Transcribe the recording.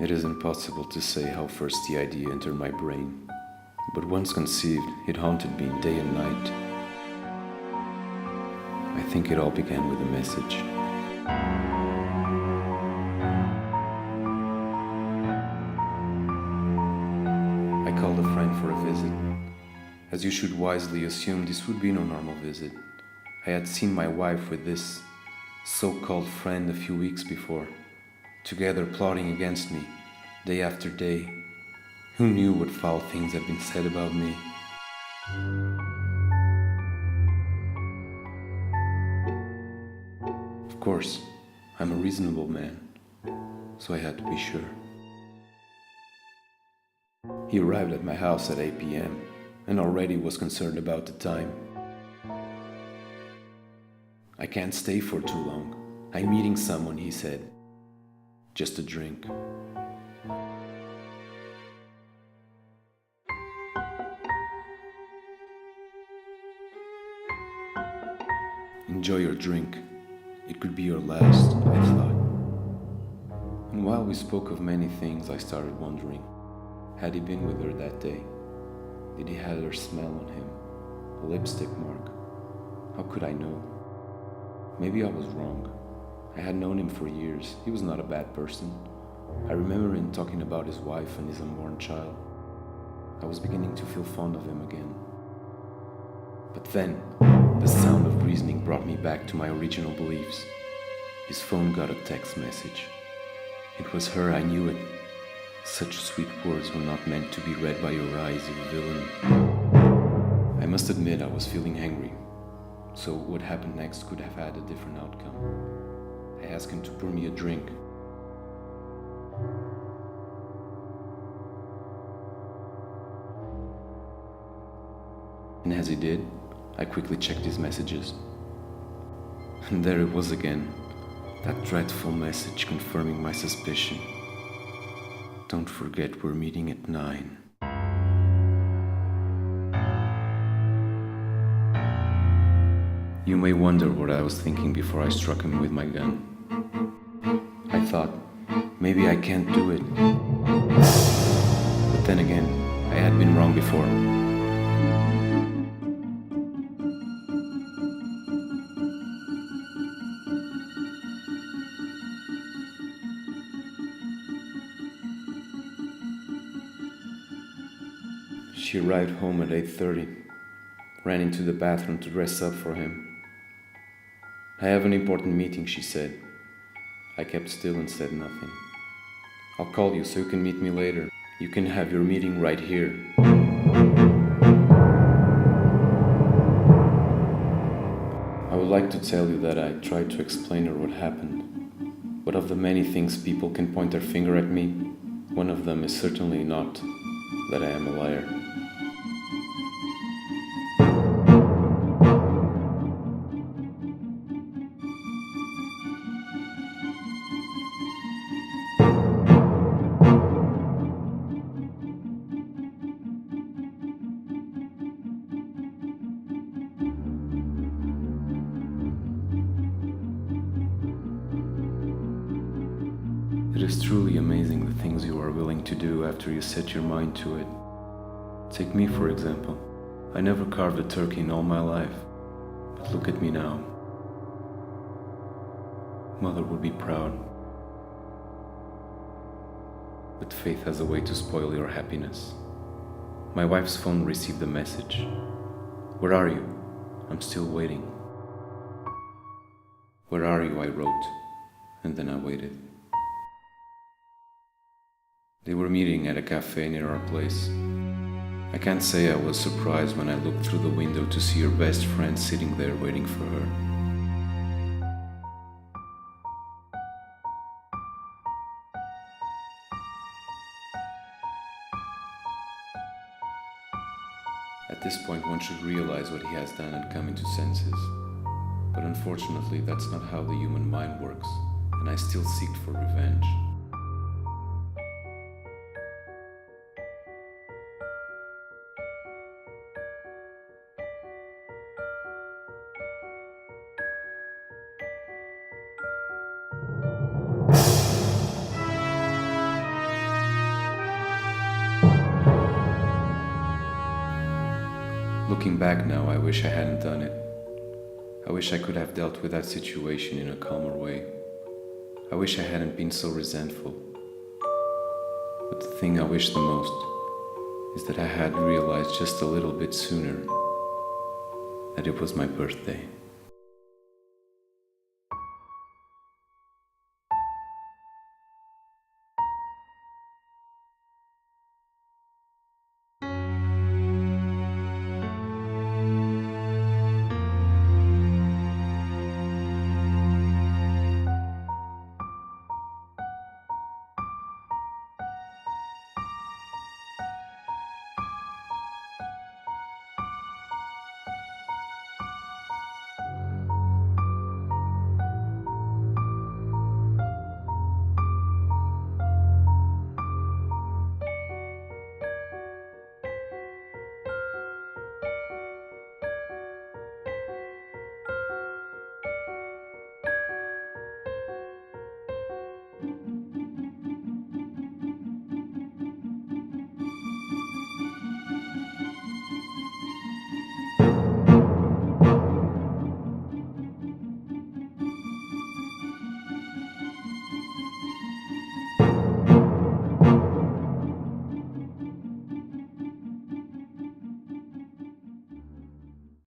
It is impossible to say how first the idea entered my brain, but once conceived, it haunted me day and night. I think it all began with a message. I called a friend for a visit. As you should wisely assume, this would be no normal visit. I had seen my wife with this so-called friend a few weeks before, together plotting against me, day after day. Who knew what foul things had been said about me? Of course, I'm a reasonable man, so I had to be sure. He arrived at my house at 8 p.m. and already was concerned about the time. I can't stay for too long. I'm meeting someone, he said. Just a drink. Enjoy your drink. It could be your last, I thought. And while we spoke of many things, I started wondering, had he been with her that day? Did he have her smell on him? A lipstick mark? How could I know? Maybe I was wrong. I had known him for years. He was not a bad person. I remember him talking about his wife and his unborn child. I was beginning to feel fond of him again. But then, the sound of reasoning brought me back to my original beliefs. His phone got a text message. It was her, I knew it. Such sweet words were not meant to be read by your eyes, you villain. I must admit I was feeling angry, so what happened next could have had a different outcome. I asked him to pour me a drink. And as he did, I quickly checked his messages. And there it was again, that dreadful message confirming my suspicion. Don't forget we're meeting at 9. You may wonder what I was thinking before I struck him with my gun. I thought, maybe I can't do it. But then again, I had been wrong before. She arrived home at 8:30, ran into the bathroom to dress up for him. I have an important meeting, she said. I kept still and said nothing. I'll call you so you can meet me later. You can have your meeting right here. I would like to tell you that I tried to explain her what happened. But of the many things people can point their finger at me, one of them is certainly not that I am a liar. It is truly amazing the things you are willing to do after you set your mind to it. Take me, for example. I never carved a turkey in all my life, but look at me now. Mother would be proud. But fate has a way to spoil your happiness. My wife's phone received a message. Where are you? I'm still waiting. Where are you? I wrote, and then I waited. They were meeting at a cafe near our place. I can't say I was surprised when I looked through the window to see her best friend sitting there waiting for her. At this point, one should realize what he has done and come into senses. But unfortunately, that's not how the human mind works, and I still seek for revenge. Looking back now, I wish I hadn't done it. I wish I could have dealt with that situation in a calmer way. I wish I hadn't been so resentful. But the thing I wish the most is that I had realized just a little bit sooner that it was my birthday.